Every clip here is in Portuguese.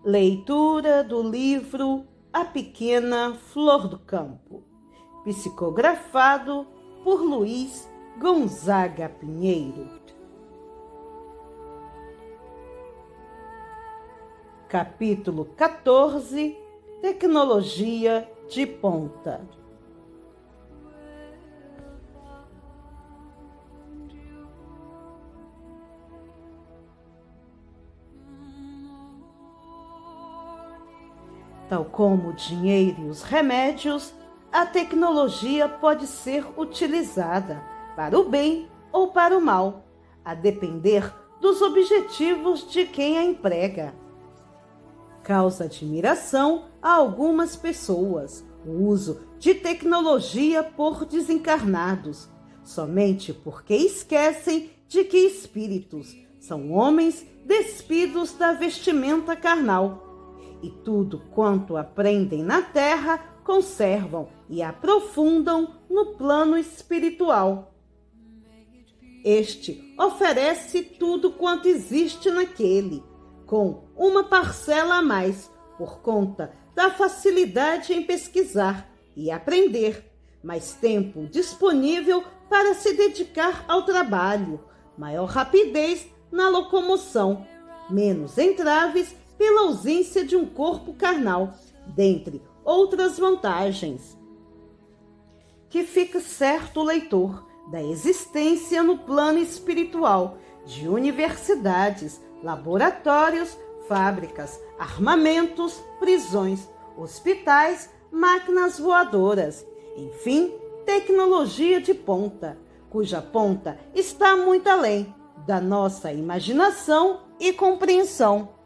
Leitura do livro A Pequena Flor do Campo, psicografado por Luiz Gonzaga Pinheiro. Capítulo 14. Tecnologia de ponta. Tal como o dinheiro e os remédios, a tecnologia pode ser utilizada para o bem ou para o mal, a depender dos objetivos de quem a emprega. Causa admiração a algumas pessoas o uso de tecnologia por desencarnados, somente porque esquecem de que espíritos são homens despidos da vestimenta carnal. E tudo quanto aprendem na terra, conservam e aprofundam no plano espiritual. Este oferece tudo quanto existe naquele, com uma parcela a mais, por conta da facilidade em pesquisar e aprender, mais tempo disponível para se dedicar ao trabalho, maior rapidez na locomoção, menos entraves pela ausência de um corpo carnal, dentre outras vantagens. Que fica certo o leitor da existência no plano espiritual de universidades, laboratórios, fábricas, armamentos, prisões, hospitais, máquinas voadoras, enfim, tecnologia de ponta, cuja ponta está muito além da nossa imaginação e compreensão.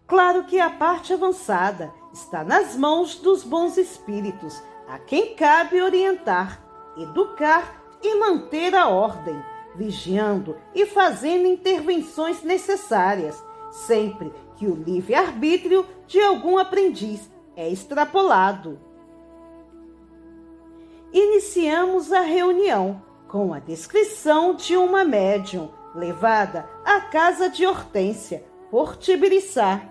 Claro que a parte avançada está nas mãos dos bons espíritos, a quem cabe orientar, educar e manter a ordem, vigiando e fazendo intervenções necessárias, sempre que o livre-arbítrio de algum aprendiz é extrapolado. Iniciamos a reunião com a descrição de uma médium levada à casa de Hortência, por Tibiriçá.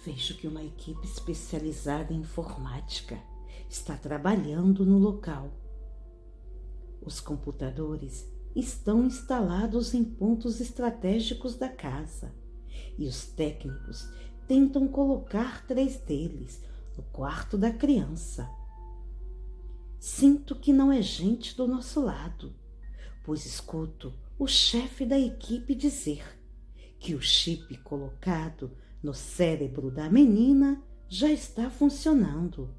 Vejo que uma equipe especializada em informática está trabalhando no local. Os computadores estão instalados em pontos estratégicos da casa e os técnicos tentam colocar 3 deles no quarto da criança. Sinto que não é gente do nosso lado, pois escuto o chefe da equipe dizer que o chip colocado no cérebro da menina já está funcionando.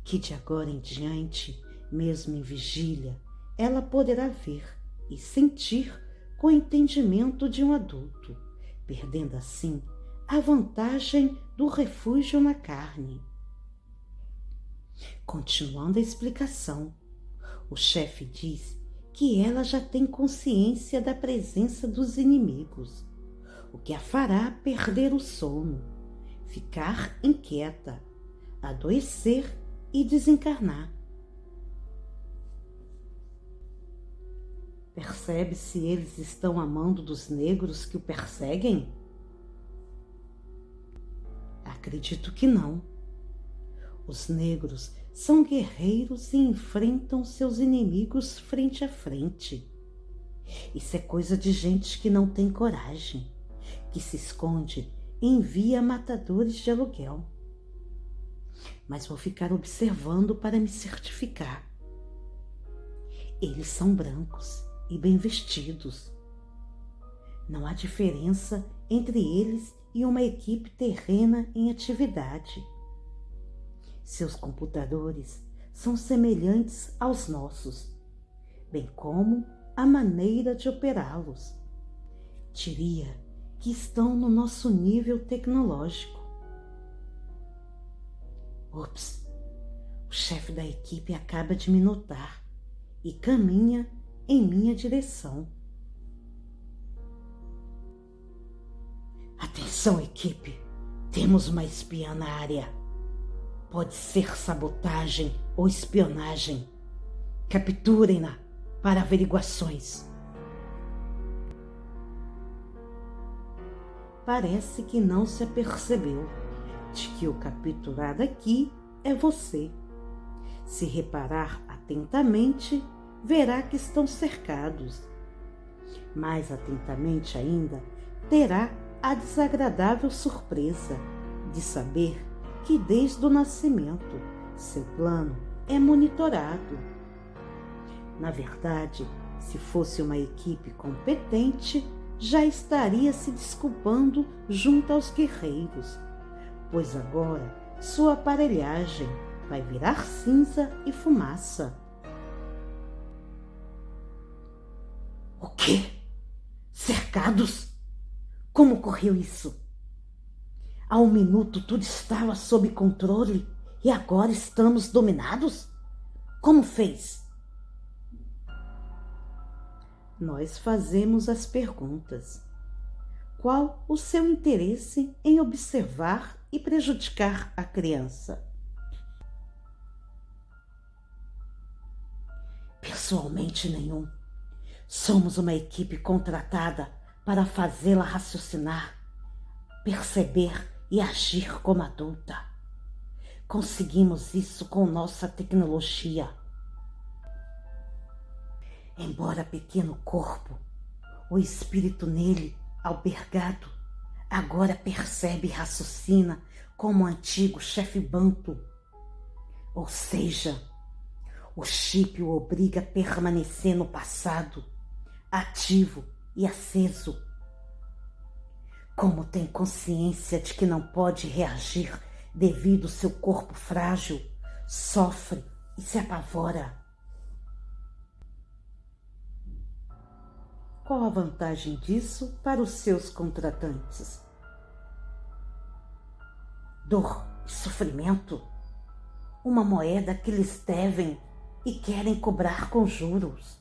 Que de agora em diante, mesmo em vigília, ela poderá ver e sentir com o entendimento de um adulto, perdendo assim a vantagem do refúgio na carne. Continuando a explicação, o chefe diz que ela já tem consciência da presença dos inimigos, o que a fará perder o sono, ficar inquieta, adoecer e desencarnar. Percebe se eles estão amando dos negros que o perseguem? Acredito que não. Os negros são guerreiros e enfrentam seus inimigos frente a frente. Isso é coisa de gente que não tem coragem, que se esconde e envia matadores de aluguel. Mas vou ficar observando para me certificar. Eles são brancos e bem vestidos. Não há diferença entre eles e uma equipe terrena em atividade. Seus computadores são semelhantes aos nossos, bem como a maneira de operá-los. Diria que estão no nosso nível tecnológico. Ops, o chefe da equipe acaba de me notar e caminha em minha direção. Atenção, equipe, temos uma espiã na área. Pode ser sabotagem ou espionagem. Capturem-na para averiguações. Parece que não se apercebeu de que o capturado aqui é você. Se reparar atentamente, verá que estão cercados. Mais atentamente ainda, terá a desagradável surpresa de saber que desde o nascimento seu plano é monitorado. Na verdade, se fosse uma equipe competente, já estaria se desculpando junto aos guerreiros, pois agora sua aparelhagem vai virar cinza e fumaça. O quê? Cercados? Como ocorreu isso? Há um minuto tudo estava sob controle e agora estamos dominados? Como fez? Nós fazemos as perguntas. Qual o seu interesse em observar e prejudicar a criança? Pessoalmente, nenhum. Somos uma equipe contratada para fazê-la raciocinar, perceber e agir como adulta. Conseguimos isso com nossa tecnologia. Embora pequeno corpo, o espírito nele, albergado, agora percebe e raciocina como o antigo chefe Bantu. Ou seja, o chip o obriga a permanecer no passado, ativo e aceso. Como tem consciência de que não pode reagir devido ao seu corpo frágil, sofre e se apavora. Qual a vantagem disso para os seus contratantes? Dor e sofrimento? Uma moeda que lhes devem e querem cobrar com juros.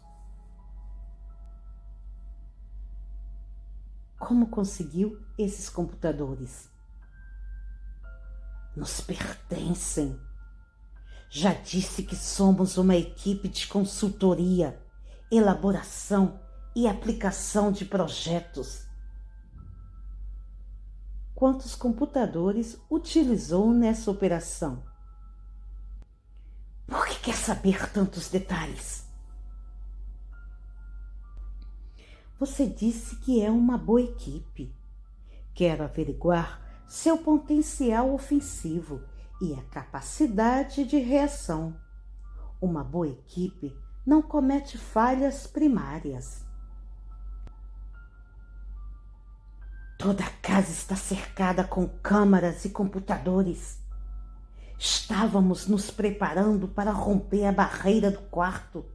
Como conseguiu esses computadores? Nos pertencem. Já disse que somos uma equipe de consultoria, elaboração e aplicação de projetos. Quantos computadores utilizou nessa operação? Por que quer saber tantos detalhes? Você disse que é uma boa equipe. Quero averiguar seu potencial ofensivo e a capacidade de reação. Uma boa equipe não comete falhas primárias. Toda a casa está cercada com câmaras e computadores. Estávamos nos preparando para romper a barreira do quarto.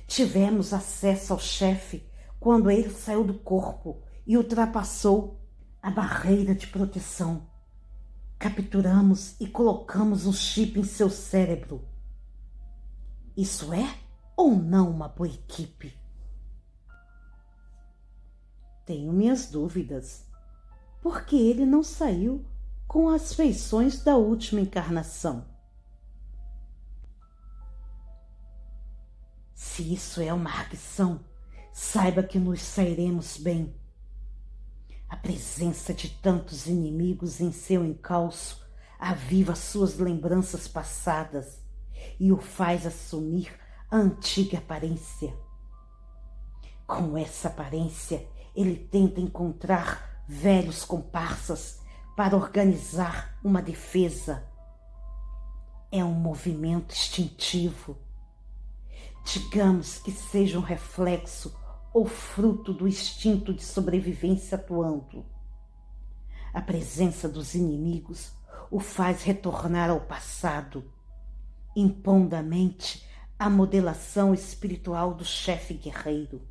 Tivemos acesso ao chefe quando ele saiu do corpo e ultrapassou a barreira de proteção. Capturamos e colocamos um chip em seu cérebro. Isso é ou não uma boa equipe? Tenho minhas dúvidas. Por que ele não saiu com as feições da última encarnação? Se isso é uma argção, saiba que nos sairemos bem. A presença de tantos inimigos em seu encalço aviva suas lembranças passadas e o faz assumir a antiga aparência. Com essa aparência, ele tenta encontrar velhos comparsas para organizar uma defesa. É um movimento instintivo. Digamos que seja um reflexo ou fruto do instinto de sobrevivência atuando. A presença dos inimigos o faz retornar ao passado, impondo à mente a modelação espiritual do chefe guerreiro.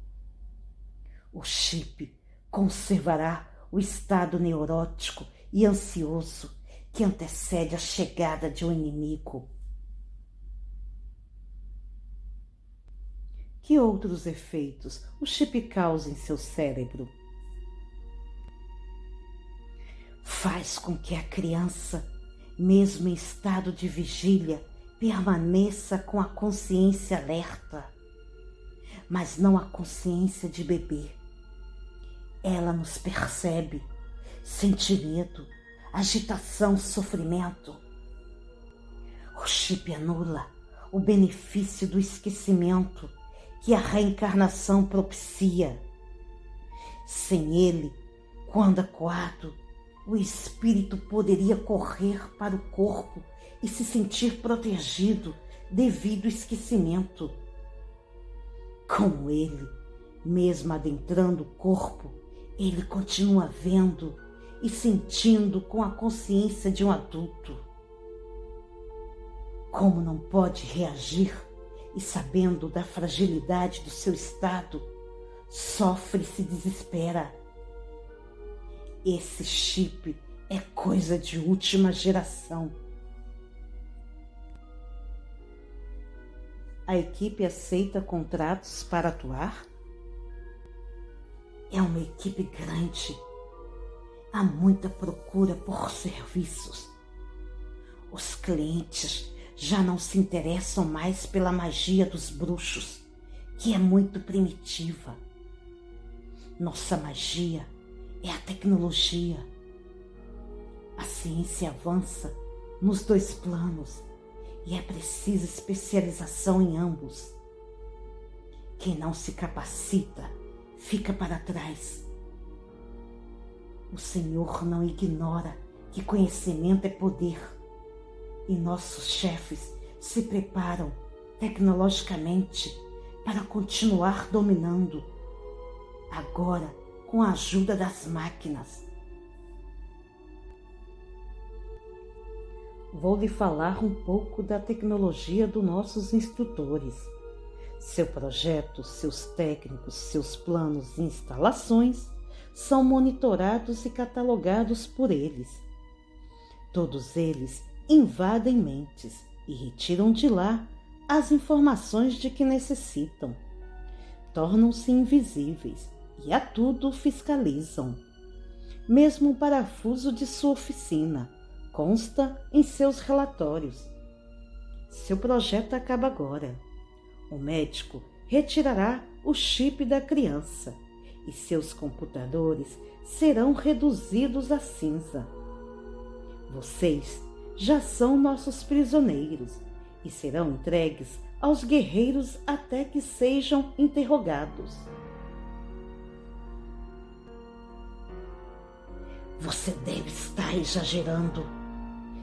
O chip conservará o estado neurótico e ansioso que antecede a chegada de um inimigo. Que outros efeitos o chip causa em seu cérebro? Faz com que a criança, mesmo em estado de vigília, permaneça com a consciência alerta, mas não a consciência de bebê. Ela nos percebe, sente medo, agitação, sofrimento. O chip anula o benefício do esquecimento que a reencarnação propicia. Sem ele, quando acuado, o espírito poderia correr para o corpo e se sentir protegido devido ao esquecimento. Com ele, mesmo adentrando o corpo, ele continua vendo e sentindo com a consciência de um adulto. Como não pode reagir e sabendo da fragilidade do seu estado, sofre e se desespera. Esse chip é coisa de última geração. A equipe aceita contratos para atuar? É uma equipe grande. Há muita procura por serviços. Os clientes já não se interessam mais pela magia dos bruxos, que é muito primitiva. Nossa magia é a tecnologia. A ciência avança nos dois planos e é preciso especialização em ambos. Quem não se capacita fica para trás. O Senhor não ignora que conhecimento é poder e nossos chefes se preparam tecnologicamente para continuar dominando, agora com a ajuda das máquinas. Vou lhe falar um pouco da tecnologia dos nossos instrutores. Seu projeto, seus técnicos, seus planos e instalações são monitorados e catalogados por eles. Todos eles invadem mentes e retiram de lá as informações de que necessitam. Tornam-se invisíveis e a tudo fiscalizam. Mesmo o parafuso de sua oficina consta em seus relatórios. Seu projeto acaba agora. O médico retirará o chip da criança e seus computadores serão reduzidos a cinza. Vocês já são nossos prisioneiros e serão entregues aos guerreiros até que sejam interrogados. Você deve estar exagerando.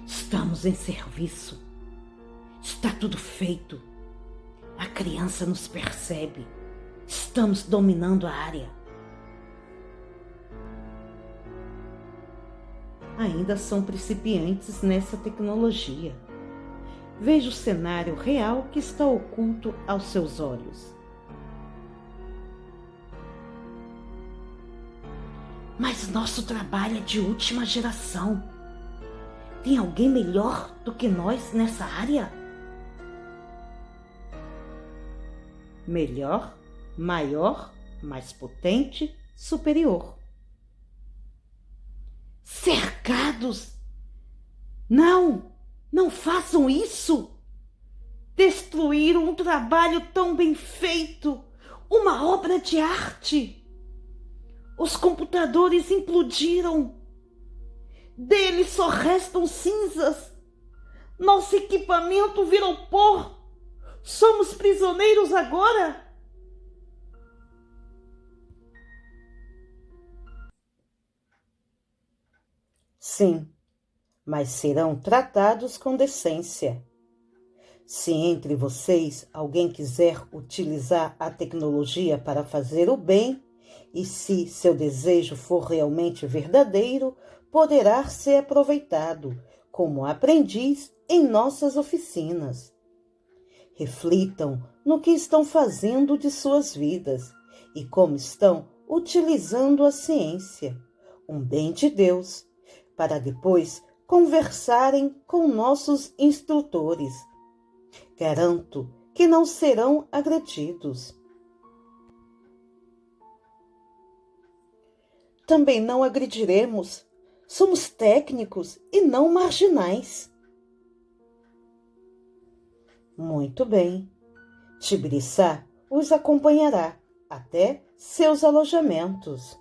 Estamos em serviço. Está tudo feito. A criança nos percebe. Estamos dominando a área. Ainda são principiantes nessa tecnologia. Veja o cenário real que está oculto aos seus olhos. Mas nosso trabalho é de última geração. Tem alguém melhor do que nós nessa área? Melhor, maior, mais potente, superior. Cercados? Não, não façam isso! Destruíram um trabalho tão bem feito, uma obra de arte. Os computadores implodiram. Deles só restam cinzas. Nosso equipamento virou pó. Somos prisioneiros agora? Sim, mas serão tratados com decência. Se entre vocês alguém quiser utilizar a tecnologia para fazer o bem, e se seu desejo for realmente verdadeiro, poderá ser aproveitado como aprendiz em nossas oficinas. Reflitam no que estão fazendo de suas vidas e como estão utilizando a ciência, um bem de Deus, para depois conversarem com nossos instrutores. Garanto que não serão agredidos. Também não agrediremos. Somos técnicos e não marginais. Muito bem. Tibiriçá os acompanhará até seus alojamentos.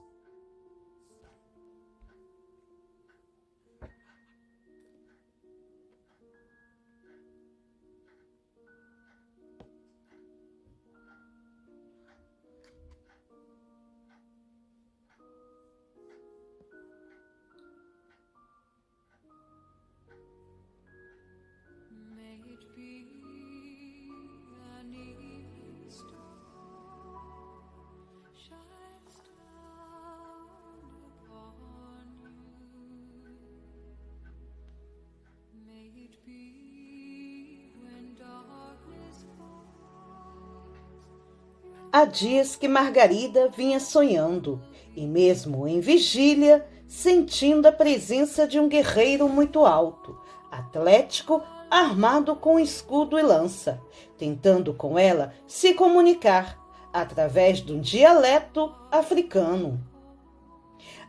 Há dias que Margarida vinha sonhando, e mesmo em vigília, sentindo a presença de um guerreiro muito alto, atlético, armado com escudo e lança, tentando com ela se comunicar através de um dialeto africano.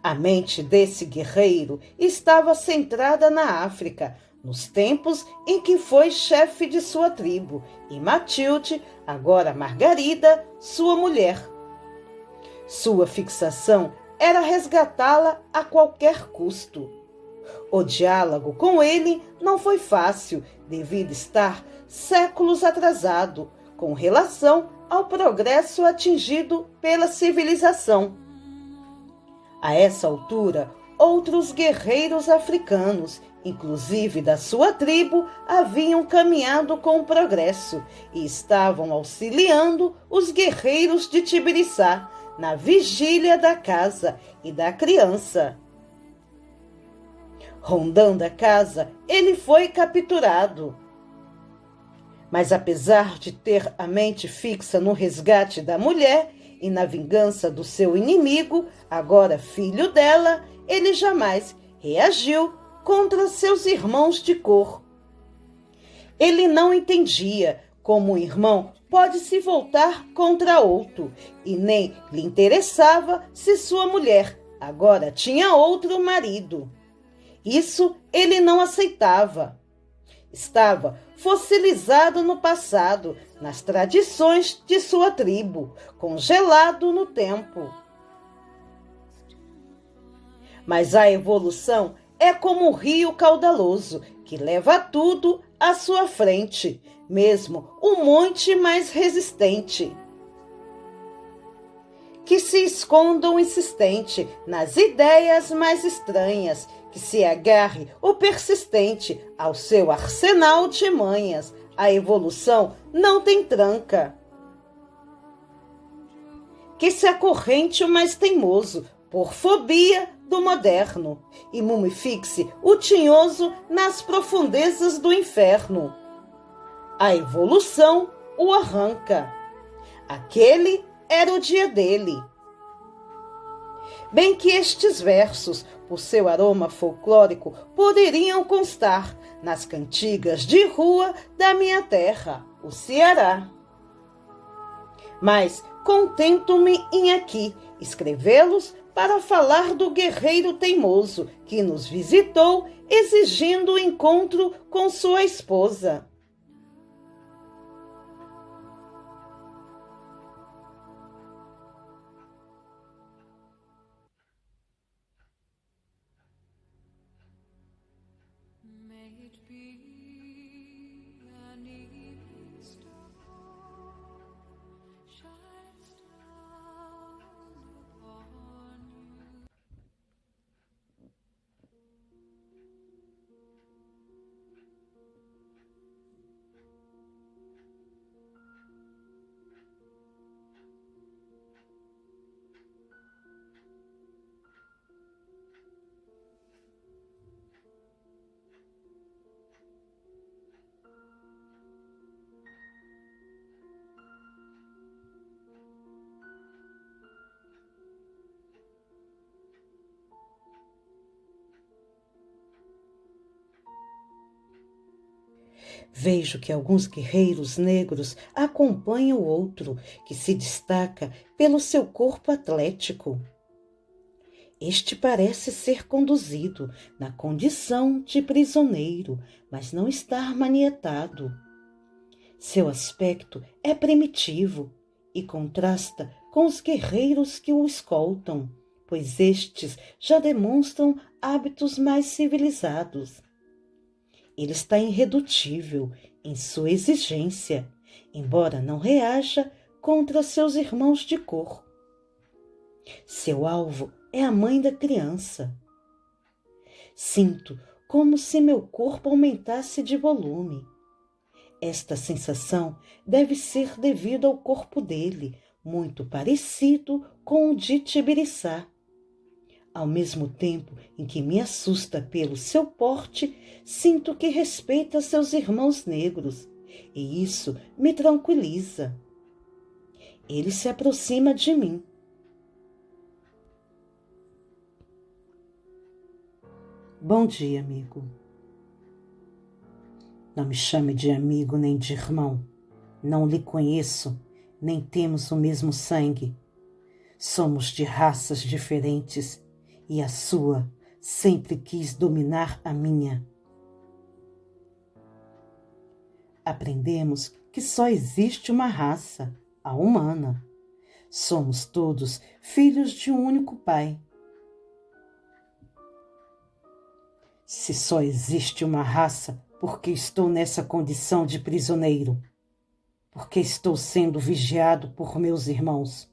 A mente desse guerreiro estava centrada na África, nos tempos em que foi chefe de sua tribo, e Matilde, agora Margarida, sua mulher. Sua fixação era resgatá-la a qualquer custo. O diálogo com ele não foi fácil, devido estar séculos atrasado com relação ao progresso atingido pela civilização. A essa altura, outros guerreiros africanos, inclusive da sua tribo, haviam caminhado com o progresso e estavam auxiliando os guerreiros de Tibiriçá na vigília da casa e da criança. Rondando a casa, ele foi capturado. Mas apesar de ter a mente fixa no resgate da mulher e na vingança do seu inimigo, agora filho dela, ele jamais reagiu contra seus irmãos de cor. Ele não entendia como um irmão pode se voltar contra outro, e nem lhe interessava se sua mulher agora tinha outro marido. Isso ele não aceitava. Estava fossilizado no passado, nas tradições de sua tribo, congelado no tempo. Mas a evolução é como um rio caudaloso que leva tudo à sua frente, mesmo o monte mais resistente. Que se esconda o insistente nas ideias mais estranhas, que se agarre o persistente ao seu arsenal de manhas. A evolução não tem tranca. Que se acorrente o mais teimoso, por fobia do moderno, e mumifique-se o tinhoso nas profundezas do inferno. A evolução o arranca. Aquele era o dia dele. Bem que estes versos, por seu aroma folclórico, poderiam constar nas cantigas de rua da minha terra, o Ceará. Mas contento-me em aqui escrevê-los para falar do guerreiro teimoso que nos visitou exigindo o encontro com sua esposa. Vejo que alguns guerreiros negros acompanham o outro, que se destaca pelo seu corpo atlético. Este parece ser conduzido na condição de prisioneiro, mas não está manietado. Seu aspecto é primitivo e contrasta com os guerreiros que o escoltam, pois estes já demonstram hábitos mais civilizados. Ele está irredutível em sua exigência, embora não reaja contra seus irmãos de cor. Seu alvo é a mãe da criança. Sinto como se meu corpo aumentasse de volume. Esta sensação deve ser devido ao corpo dele, muito parecido com o de Tibiriçá. Ao mesmo tempo em que me assusta pelo seu porte, sinto que respeita seus irmãos negros, e isso me tranquiliza. Ele se aproxima de mim. Bom dia, amigo. Não me chame de amigo nem de irmão. Não lhe conheço, nem temos o mesmo sangue. Somos de raças diferentes e a sua sempre quis dominar a minha. Aprendemos que só existe uma raça, a humana. Somos todos filhos de um único pai. Se só existe uma raça, por que estou nessa condição de prisioneiro? Por que estou sendo vigiado por meus irmãos?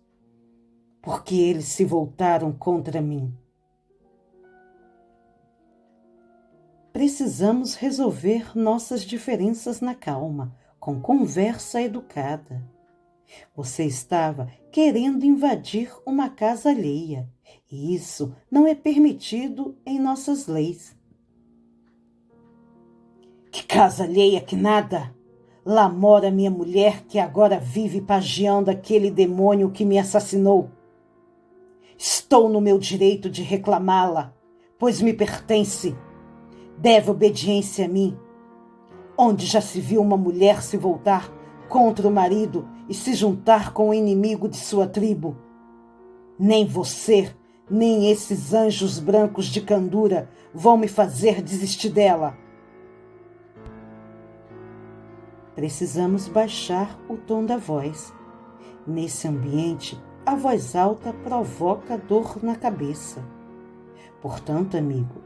Por que eles se voltaram contra mim? Precisamos resolver nossas diferenças na calma, com conversa educada. Você estava querendo invadir uma casa alheia, e isso não é permitido em nossas leis. Que casa alheia que nada! Lá mora minha mulher que agora vive pajeando aquele demônio que me assassinou. Estou no meu direito de reclamá-la, pois me pertence. Deve obediência a mim. Onde já se viu uma mulher se voltar contra o marido e se juntar com o inimigo de sua tribo? Nem você, nem esses anjos brancos de candura vão me fazer desistir dela. Precisamos baixar o tom da voz. Nesse ambiente, a voz alta provoca dor na cabeça. Portanto, amigo,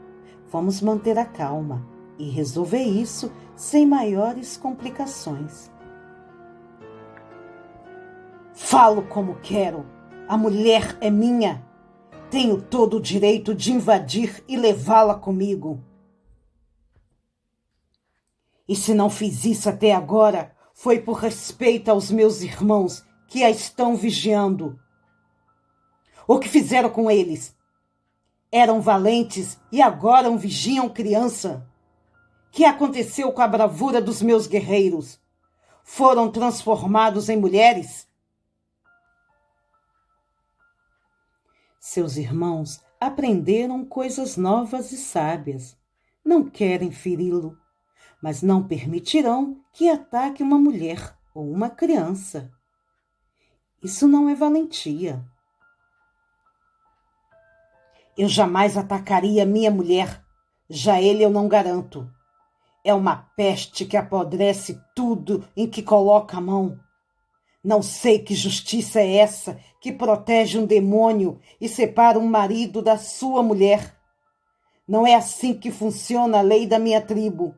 vamos manter a calma e resolver isso sem maiores complicações. Falo como quero. A mulher é minha. Tenho todo o direito de invadir e levá-la comigo. E se não fiz isso até agora, foi por respeito aos meus irmãos que a estão vigiando. O que fizeram com eles? Eram valentes e agora vigiam criança. Que aconteceu com a bravura dos meus guerreiros? Foram transformados em mulheres? Seus irmãos aprenderam coisas novas e sábias. Não querem feri-lo, mas não permitirão que ataque uma mulher ou uma criança. Isso não é valentia. Eu jamais atacaria minha mulher, já ele eu não garanto. É uma peste que apodrece tudo em que coloca a mão. Não sei que justiça é essa que protege um demônio e separa um marido da sua mulher. Não é assim que funciona a lei da minha tribo.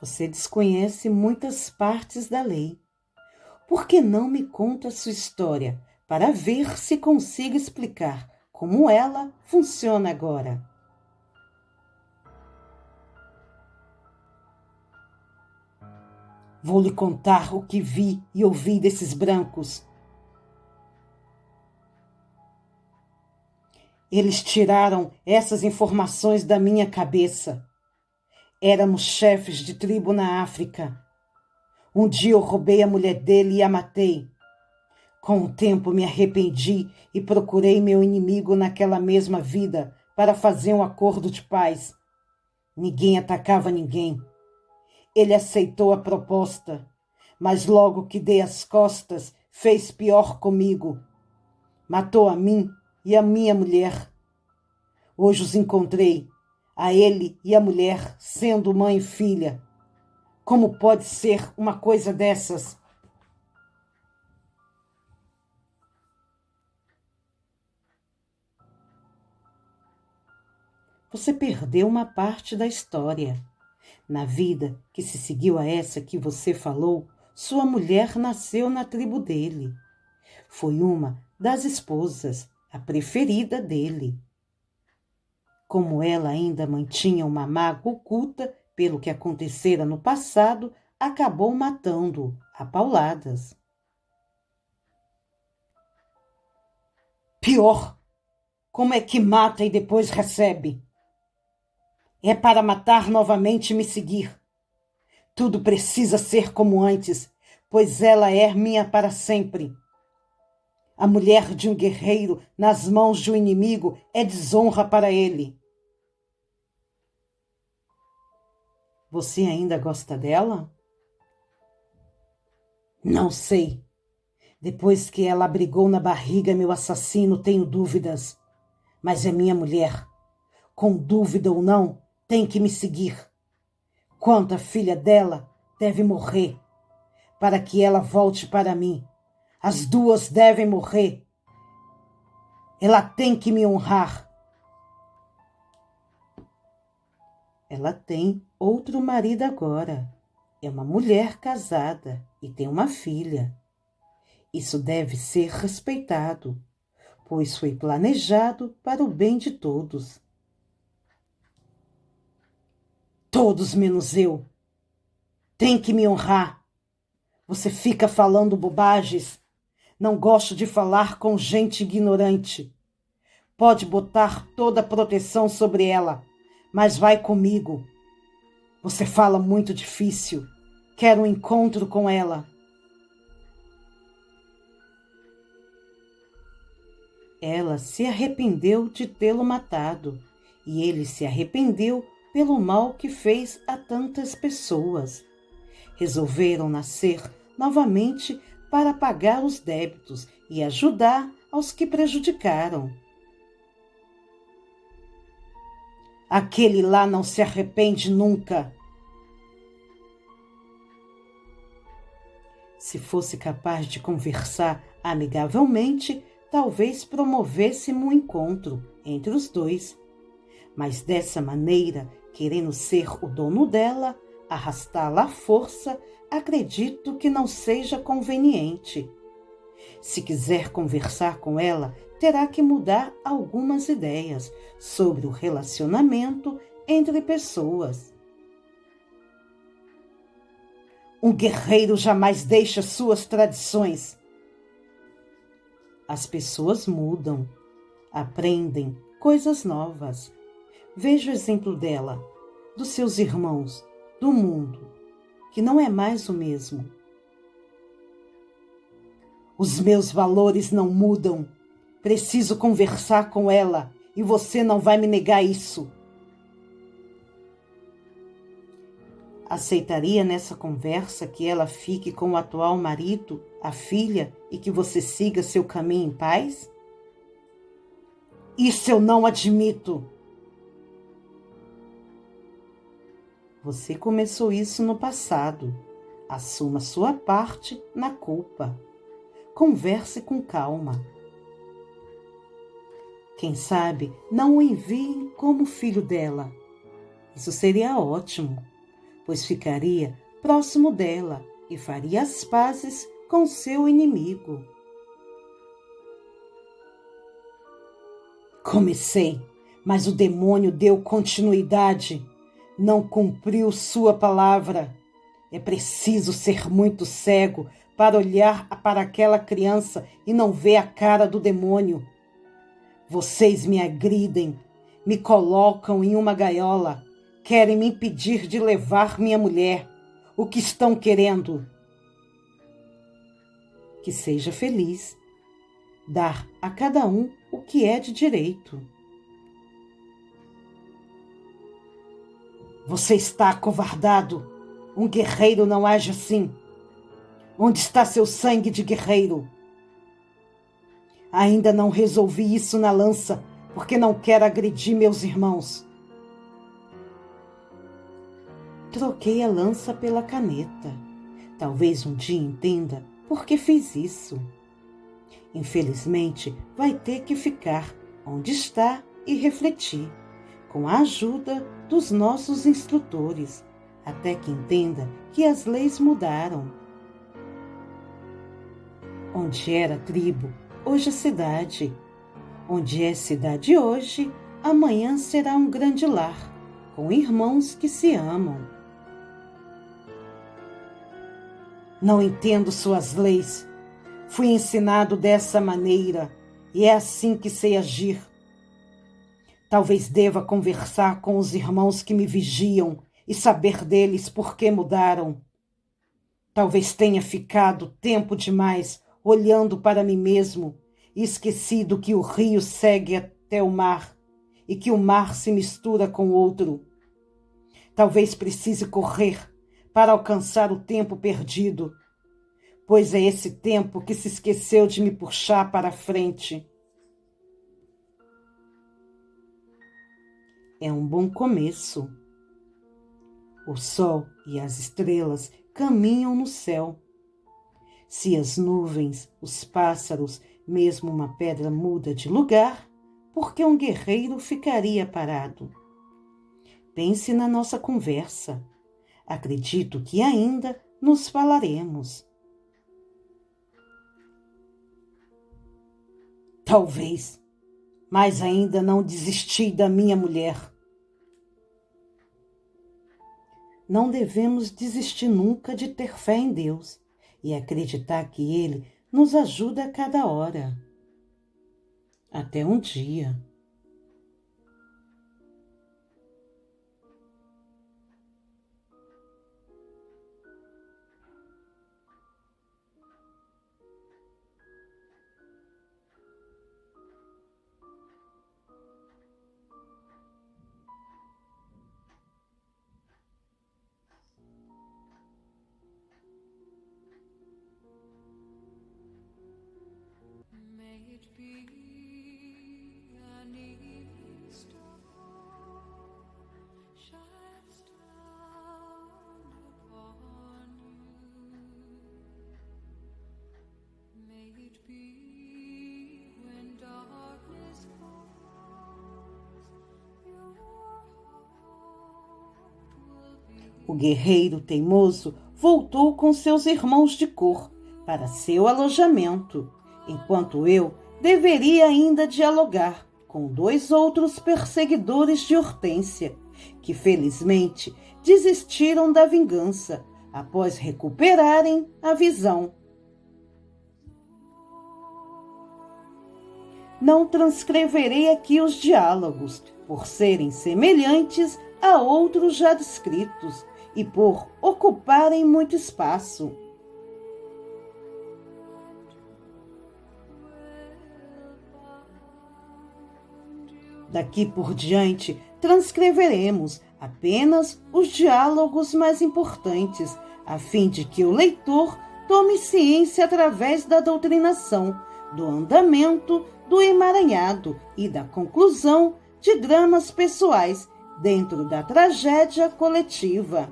Você desconhece muitas partes da lei. Por que não me conta sua história para ver se consigo explicar como ela funciona agora? Vou lhe contar o que vi e ouvi desses brancos. Eles tiraram essas informações da minha cabeça. Éramos chefes de tribo na África. Um dia eu roubei a mulher dele e a matei. Com o tempo me arrependi e procurei meu inimigo naquela mesma vida para fazer um acordo de paz. Ninguém atacava ninguém. Ele aceitou a proposta, mas logo que dei as costas, fez pior comigo. Matou a mim e a minha mulher. Hoje os encontrei, a ele e a mulher, sendo mãe e filha. Como pode ser uma coisa dessas? Você perdeu uma parte da história. Na vida que se seguiu a essa que você falou, sua mulher nasceu na tribo dele. Foi uma das esposas, a preferida dele. Como ela ainda mantinha uma mágoa oculta pelo que acontecera no passado, acabou matando-o a pauladas. Pior, como é que mata e depois recebe? É para matar novamente e me seguir. Tudo precisa ser como antes, pois ela é minha para sempre. A mulher de um guerreiro nas mãos de um inimigo é desonra para ele. Você ainda gosta dela? Não sei. Depois que ela abrigou na barriga meu assassino, tenho dúvidas. Mas é minha mulher. Com dúvida ou não, tem que me seguir. Quanto à filha dela, deve morrer, para que ela volte para mim. As duas devem morrer. Ela tem que me honrar. Ela tem outro marido agora. É uma mulher casada e tem uma filha. Isso deve ser respeitado, pois foi planejado para o bem de todos. Todos menos eu. Tem que me honrar. Você fica falando bobagens. Não gosto de falar com gente ignorante. Pode botar toda a proteção sobre ela, mas vai comigo. Você fala muito difícil. Quero um encontro com ela. Ela se arrependeu de tê-lo matado, e ele se arrependeu pelo mal que fez a tantas pessoas. Resolveram nascer novamente para pagar os débitos e ajudar aos que prejudicaram. Aquele lá não se arrepende nunca. Se fosse capaz de conversar amigavelmente, talvez promovesse-me um encontro entre os dois. Mas dessa maneira, querendo ser o dono dela, arrastá-la à força, acredito que não seja conveniente. Se quiser conversar com ela, terá que mudar algumas ideias sobre o relacionamento entre pessoas. Um guerreiro jamais deixa suas tradições. As pessoas mudam, aprendem coisas novas. Veja o exemplo dela, dos seus irmãos, do mundo, que não é mais o mesmo. Os meus valores não mudam. Preciso conversar com ela e você não vai me negar isso. Aceitaria nessa conversa que ela fique com o atual marido, a filha, e que você siga seu caminho em paz? Isso eu não admito. Você começou isso no passado. Assuma sua parte na culpa. Converse com calma. Quem sabe não o enviem como filho dela. Isso seria ótimo. pois ficaria próximo dela e faria as pazes com seu inimigo. Comecei, mas o demônio deu continuidade. Não cumpriu sua palavra. É preciso ser muito cego para olhar para aquela criança e não ver a cara do demônio. Vocês me agridem, me colocam em uma gaiola, querem me impedir de levar minha mulher. O que estão querendo? Que seja feliz. Dar a cada um o que é de direito. Você está acovardado. Um guerreiro não age assim. Onde está seu sangue de guerreiro? Ainda não resolvi isso na lança, porque não quero agredir meus irmãos. Troquei a lança pela caneta. Talvez um dia entenda por que fiz isso. Infelizmente, vai ter que ficar onde está e refletir, com a ajuda dos nossos instrutores, até que entenda que as leis mudaram. Onde era tribo, hoje é cidade. Onde é cidade hoje, amanhã será um grande lar, com irmãos que se amam. Não entendo suas leis. Fui ensinado dessa maneira e é assim que sei agir. Talvez deva conversar com os irmãos que me vigiam e saber deles por que mudaram. Talvez tenha ficado tempo demais olhando para mim mesmo e esquecido que o rio segue até o mar e que o mar se mistura com outro. Talvez precise correr para alcançar o tempo perdido, pois é esse tempo que se esqueceu de me puxar para a frente. É um bom começo. O sol e as estrelas caminham no céu. Se as nuvens, os pássaros, mesmo uma pedra muda de lugar, por que um guerreiro ficaria parado? Pense na nossa conversa. Acredito que ainda nos falaremos. Talvez, mas ainda não desisti da minha mulher. Não devemos desistir nunca de ter fé em Deus e acreditar que Ele nos ajuda a cada hora. Até um dia. O guerreiro teimoso voltou com seus irmãos de cor para seu alojamento, enquanto eu deveria ainda dialogar com 2 outros perseguidores de Hortência, que felizmente desistiram da vingança após recuperarem a visão. Não transcreverei aqui os diálogos, por serem semelhantes a outros já descritos e por ocuparem muito espaço. Daqui por diante, transcreveremos apenas os diálogos mais importantes, a fim de que o leitor tome ciência através da doutrinação, do andamento, do emaranhado e da conclusão de dramas pessoais dentro da tragédia coletiva.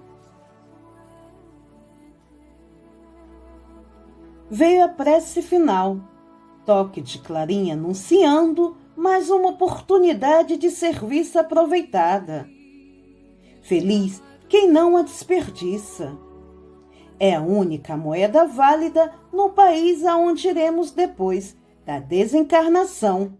Veio a prece final, toque de clarim anunciando mais uma oportunidade de serviço aproveitada. Feliz quem não a desperdiça. É a única moeda válida no país aonde iremos depois da desencarnação.